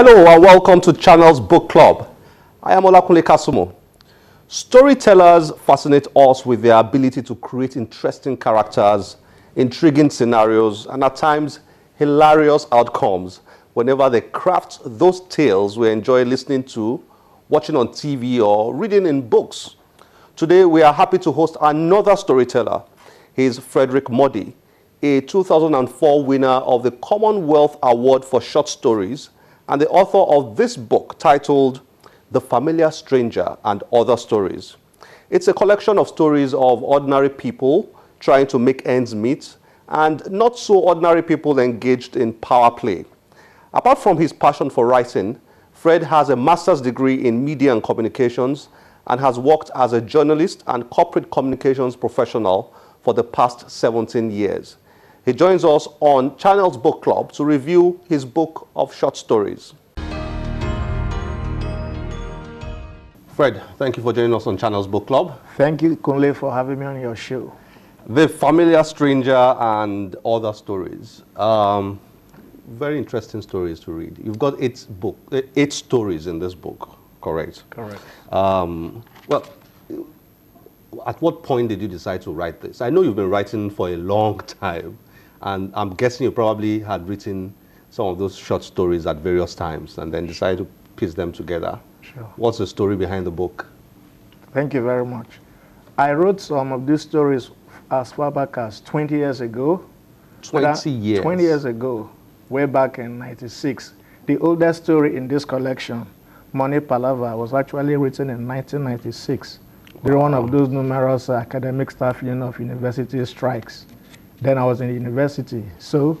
Hello and welcome to Channel's Book Club. I am Olakunle Kasumo. Storytellers fascinate us with their ability to create interesting characters, intriguing scenarios, and at times hilarious outcomes whenever they craft those tales we enjoy listening to, watching on TV, or reading in books. Today we are happy to host another storyteller. He is Frederick Mordi, a 2004 winner of the Commonwealth Award for Short Stories and the author of this book titled The Familiar Stranger and Other Stories. It's a collection of stories of ordinary people trying to make ends meet and not so ordinary people engaged in power play. Apart from his passion for writing, Fred has a master's degree in media and communications and has worked as a journalist and corporate communications professional for the past 17 years. He joins us on Channel's Book Club to review his book of short stories. Fred, thank you for joining us on Channel's Book Club. Thank you, Kunle, for having me on your show. The Familiar Stranger and Other Stories. Very interesting stories to read. You've got eight stories in this book, correct? Correct. Well, at what point did you decide to write this? I know you've been writing for a long time, and I'm guessing you probably had written some of those short stories at various times and then decided to piece them together. Sure. What's the story behind the book? Thank you very much. I wrote some of these stories as far back as 20 years ago. 20 years? 20 years ago, way back in 96. The oldest story in this collection, Money Palava, was actually written in 1996. During one of those numerous academic staff union of university strikes. Then I was in university. So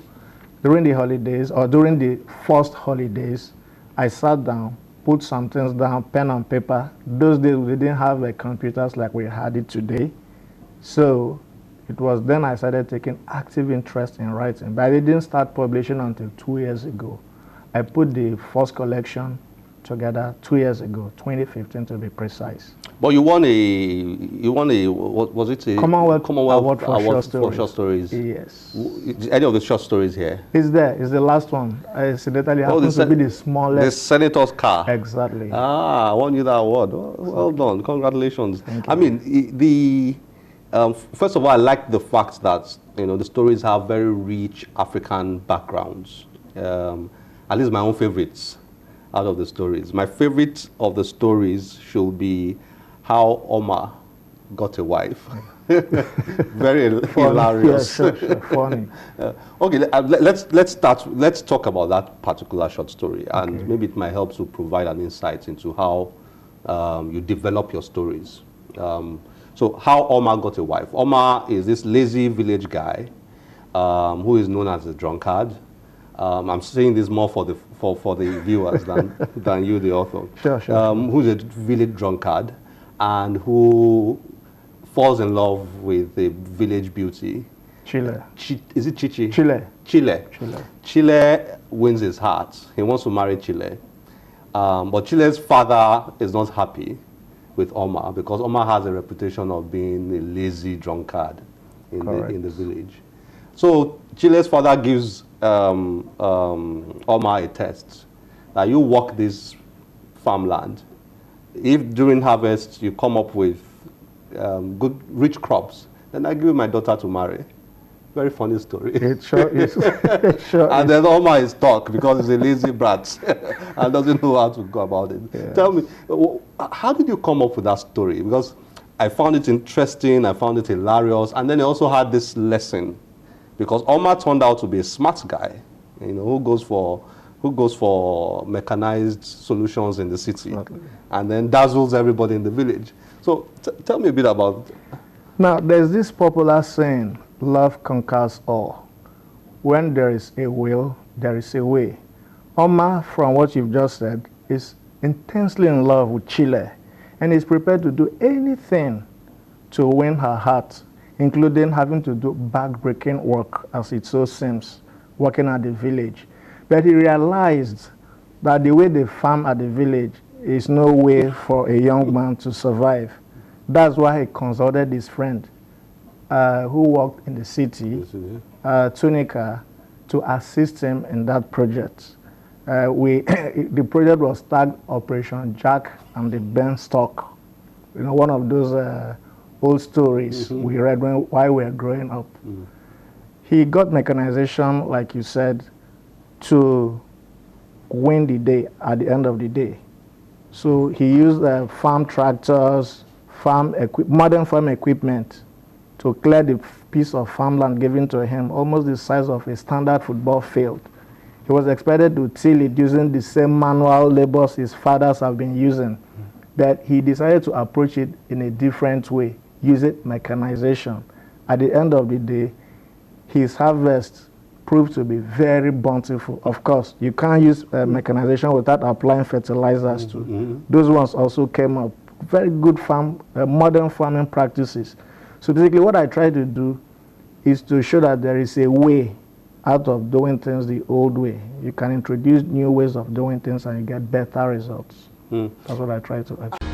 during the holidays, or during the first holidays, I sat down, put some things down, pen and paper. Those days we didn't have computers like we had it today. So it was then I started taking active interest in writing. But I didn't start publishing until 2 years ago. I put the first collection together 2 years ago, 2015 to be precise. But you won what was it? Commonwealth Award for short stories. Yes. Any of the short stories here? It's there. It's the last one. Incidentally, happens to be the smallest. The senator's car. Exactly. Ah, I won you that award. Well done. Congratulations. Thank you. I mean, first of all, I like the fact that the stories have very rich African backgrounds. At least my own favorites out of the stories. My favorite of the stories should be how Omar got a wife. Very hilarious. Yeah, sure, funny. Okay, let's talk about that particular short story, and Okay. maybe it might help to provide an insight into how you develop your stories. So how Omar got a wife. Omar is this lazy village guy who is known as a drunkard. I'm saying this more for the viewers than you, the author. Sure. Who's a village drunkard and who falls in love with a village beauty. Chile. Is it Chichi? Chile. Chile wins his heart. He wants to marry Chile. But Chile's father is not happy with Omar because Omar has a reputation of being a lazy drunkard in the village. So Chile's father gives Omar a test that you work this farmland. If during harvest you come up with good rich crops, then I give you my daughter to marry. Very funny story. It sure is. And then Omar is stuck because he's a lazy brat and doesn't know how to go about it. Yeah. Tell me, how did you come up with that story? Because I found it interesting, I found it hilarious, and then I also had this lesson. Because Omar turned out to be a smart guy, who goes for mechanized solutions in the city, and then dazzles everybody in the village. So tell me a bit about. Now, there's this popular saying, "Love conquers all." When there is a will, there is a way. Omar, from what you've just said, is intensely in love with Chile, and is prepared to do anything to win her heart, including having to do back-breaking work, as it so seems, working at the village. But he realized that the way they farm at the village is no way for a young man to survive. That's why he consulted his friend, who worked in the city, Tunica, to assist him in that project. The project was tagged Operation Jack and the Beanstalk. You know, one of those old stories we read while we were growing up. He got mechanization, like you said, to win the day at the end of the day. So he used farm tractors, modern farm equipment to clear the piece of farmland given to him, almost the size of a standard football field. He was expected to till it using the same manual labors his fathers have been using, but he decided to approach it in a different way, using mechanization. At the end of the day, his harvest proved to be very bountiful. Of course, you can't use mechanization without applying fertilizers too. Those ones also came up. Very good modern farming practices. So basically what I try to do is to show that there is a way out of doing things the old way. You can introduce new ways of doing things and you get better results. That's what I try to achieve.